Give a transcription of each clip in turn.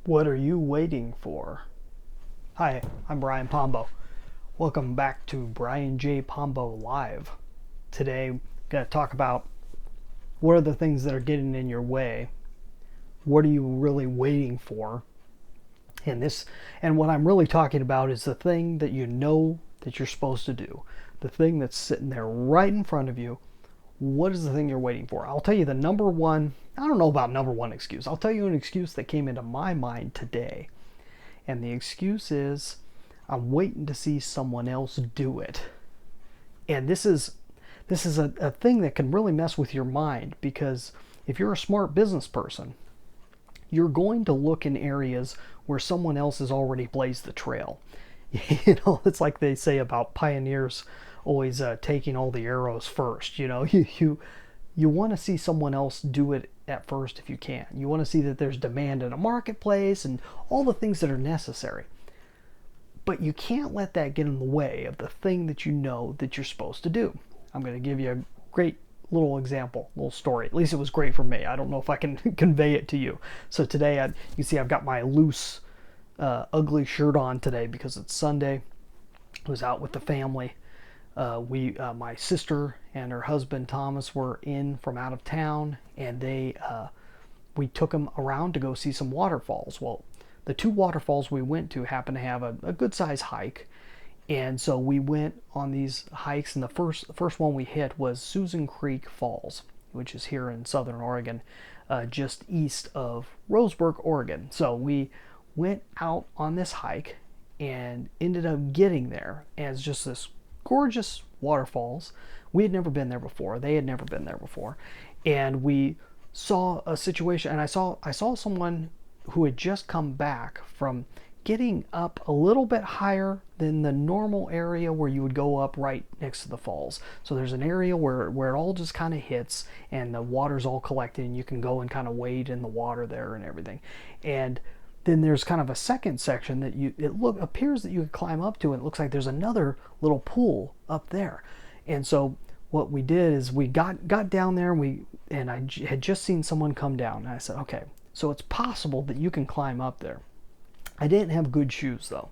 What are you waiting for? Hi, I'm Brian Pombo. Welcome back to Brian J. Pombo Live. Today, I'm going to talk about what are the things that are getting in your way. What are you really waiting for? And what I'm really talking about is the thing that you know that you're supposed to do. The thing that's sitting there right in front of you. What is the thing you're waiting for? I'll tell you the number one, I don't know about number one excuse. I'll tell you an excuse that came into my mind today. And the excuse is, I'm waiting to see someone else do it. And this is a thing that can really mess with your mind, because if you're a smart business person, you're going to look in areas where someone else has already blazed the trail. It's like they say about pioneers always taking all the arrows first. You want to see someone else do it at first if you can. You want to see that there's demand in a marketplace and all the things that are necessary. But you can't let that get in the way of the thing that you know that you're supposed to do. I'm going to give you a great little example, little story. At least it was great for me. I don't know if I can convey it to you. So today, you see I've got my loose, ugly shirt on today because it's Sunday. I was out with the family. My sister and her husband Thomas were in from out of town, and we took them around to go see some waterfalls. Well, the two waterfalls we went to happened to have a good size hike, and so we went on these hikes. And the first one we hit was Susan Creek Falls, which is here in Southern Oregon, just east of Roseburg, Oregon. So we went out on this hike and ended up getting there as just this gorgeous waterfalls. We had never been there before. They had never been there before. And we saw a situation, and I saw someone who had just come back from getting up a little bit higher than the normal area where you would go up right next to the falls. So there's an area where it all just kind of hits and the water's all collected, and you can go and kind of wade in the water there and everything. And then there's kind of a second section that appears that you could climb up to, and it looks like there's another little pool up there. And so what we did is we got down there, and I had just seen someone come down, and I said, okay, so it's possible that you can climb up there. I didn't have good shoes though.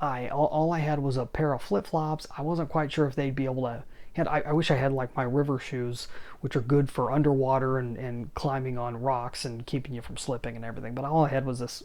All I had was a pair of flip flops. I wasn't quite sure if they'd be able to. I wish I had like my river shoes, which are good for underwater and climbing on rocks and keeping you from slipping and everything. But all I had was this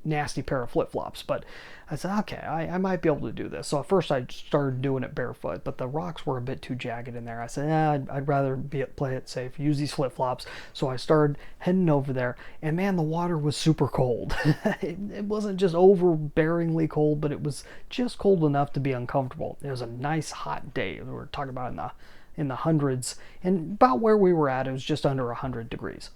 nasty pair of flip-flops. But I said, okay, I might be able to do this. So at first I started doing it barefoot, but the rocks were a bit too jagged in there. I said, I'd rather play it safe, use these flip-flops. So I started heading over there, and man, the water was super cold. It wasn't just overbearingly cold, but it was just cold enough to be uncomfortable. It was a nice hot day. We were talking about in the hundreds, and about where we were at, it was just under 100 degrees.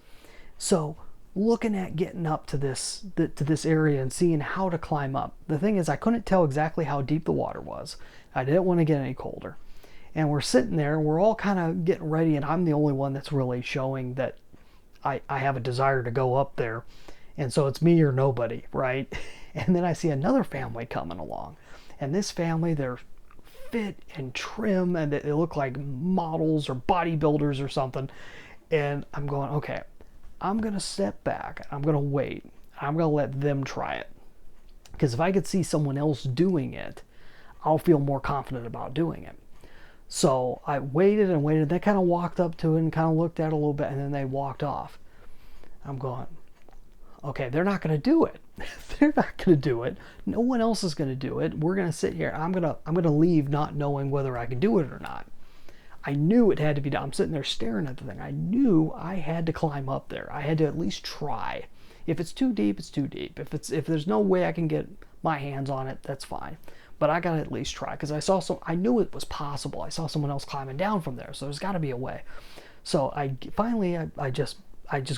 So looking at getting up to this area and seeing how to climb up. The thing is, I couldn't tell exactly how deep the water was. I didn't want to get any colder. And we're sitting there, and we're all kind of getting ready, and I'm the only one that's really showing that I have a desire to go up there. And so it's me or nobody, right? And then I see another family coming along. And this family, they're fit and trim, and they look like models or bodybuilders or something. And I'm going, okay, I'm going to step back. I'm going to wait. I'm going to let them try it. Because if I could see someone else doing it, I'll feel more confident about doing it. So I waited and waited. They kind of walked up to it and kind of looked at it a little bit, and then they walked off. I'm going, okay, they're not going to do it. They're not going to do it. No one else is going to do it. We're going to sit here. I'm going to leave not knowing whether I can do it or not. I knew it had to be done. I'm sitting there staring at the thing. I knew I had to climb up there. I had to at least try. If it's too deep, it's too deep. If there's no way I can get my hands on it, that's fine. But I gotta at least try, because I knew it was possible. I saw someone else climbing down from there, so there's got to be a way. So I just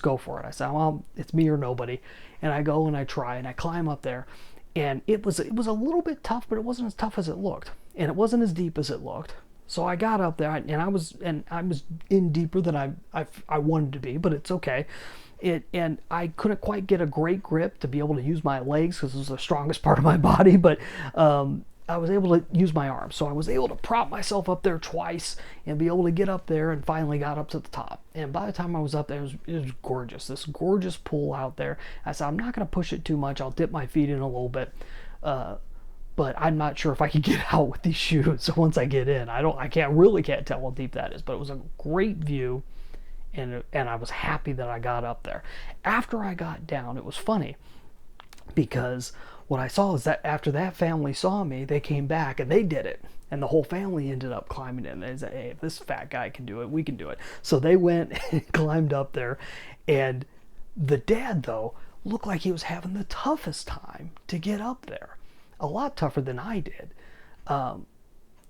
go for it. I said, well, it's me or nobody, and I go and I try and I climb up there, and it was a little bit tough, but it wasn't as tough as it looked, and it wasn't as deep as it looked. So I got up there, and I was in deeper than I wanted to be, but it's okay. And I couldn't quite get a great grip to be able to use my legs, because it was the strongest part of my body. But I was able to use my arms. So I was able to prop myself up there twice and be able to get up there, and finally got up to the top. And by the time I was up there, it was gorgeous. This gorgeous pool out there. I said, I'm not going to push it too much. I'll dip my feet in a little bit. But I'm not sure if I can get out with these shoes. So once I get in, I can't tell how deep that is. But it was a great view, and I was happy that I got up there. After I got down, it was funny, because what I saw is that after that family saw me, they came back and they did it. And the whole family ended up climbing in. They said, hey, if this fat guy can do it, we can do it. So they went and climbed up there. And the dad, though, looked like he was having the toughest time to get up there. A lot tougher than I did. And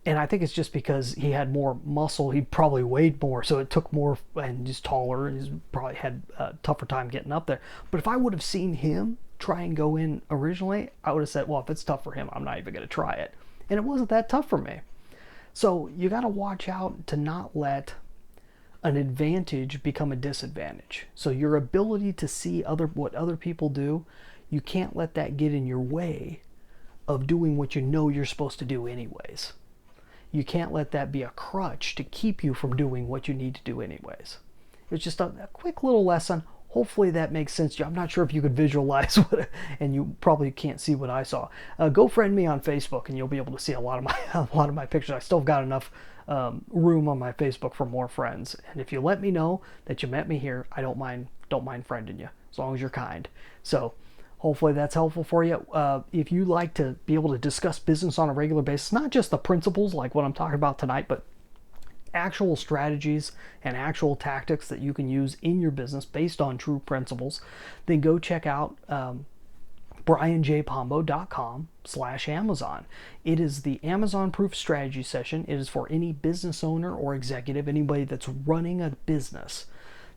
I think it's just because he had more muscle. He probably weighed more, so it took more, and he's taller, and he's probably had a tougher time getting up there. But if I would have seen him try and go in originally, I would have said, well, if it's tough for him, I'm not even going to try it. And it wasn't that tough for me. So you got to watch out to not let an advantage become a disadvantage. So your ability to see what other people do, you can't let that get in your way of doing what you know you're supposed to do anyways. You can't let that be a crutch to keep you from doing what you need to do anyways. It's just a quick little lesson. Hopefully that makes sense to you. I'm not sure if you could visualize what, and you probably can't see what I saw. Go friend me on Facebook, and you'll be able to see a lot of my pictures. I still got enough room on my Facebook for more friends. And if you let me know that you met me here, I don't mind friending you, as long as you're kind. So hopefully that's helpful for you. If you like to be able to discuss business on a regular basis, not just the principles like what I'm talking about tonight, but actual strategies and actual tactics that you can use in your business based on true principles, then go check out brianjpombo.com/Amazon. It is the Amazon Proof Strategy Session. It is for any business owner or executive, anybody that's running a business,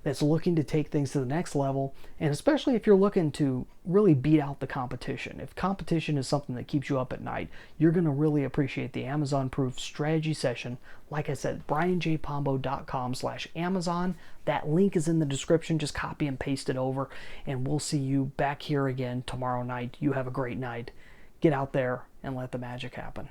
that's looking to take things to the next level, and especially if you're looking to really beat out the competition. If competition is something that keeps you up at night, you're going to really appreciate the Amazon Proof Strategy Session. Like I said, brianjpombo.com/Amazon. That link is in the description. Just copy and paste it over, and we'll see you back here again tomorrow night. You have a great night. Get out there and let the magic happen.